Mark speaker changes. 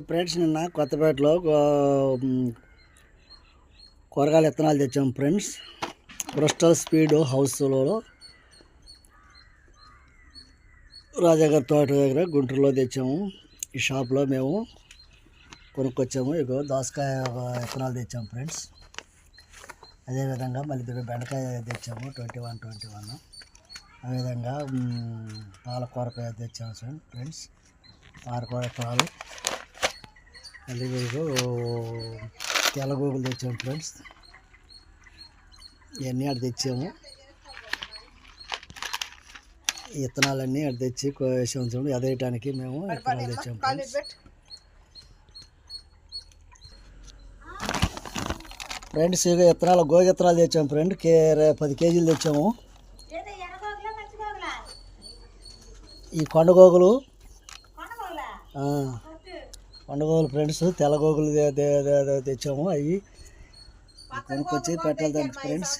Speaker 1: Friends నిన్న కొత్తపేటలో కూరగాయల విత్తనాలు తెచ్చాము ఫ్రెండ్స్. క్రిస్టల్ స్పీడ్ హౌస్లో రాజాగారి తోట దగ్గర గుంటూరులో తెచ్చాము. ఈ షాప్లో మేము కొనుక్కొచ్చాము. ఇగో దోసకాయ విత్తనాలు తెచ్చాము ఫ్రెండ్స్. అదేవిధంగా మళ్ళీ బెండకాయ తెచ్చాము 21. అదేవిధంగా పాలకూరకాయ తెచ్చాము ఫ్రెండ్స్. పాలకూర విత్తనాలు మళ్ళీ తెల్లగోగులు తెచ్చాము ఫ్రెండ్స్. ఇవన్నీ అటు తెచ్చాము. ఈ విత్తనాలన్నీ అటు తెచ్చి వేసాము చూడండి. అదేయటానికి మేము విత్తనాలు తెచ్చాము ఫ్రెండ్స్. ఇక విత్తనాలు గోగి విత్తనాలు తెచ్చాము ఫ్రెండ్. 10 కేజీలు తెచ్చాము. ఈ కొండగోగులు ఫ్రెండ్స్. తెల్లగోగులు తెచ్చాము. అవి కొనుక్కొచ్చి పెట్టాలి దానికి ఫ్రెండ్స్.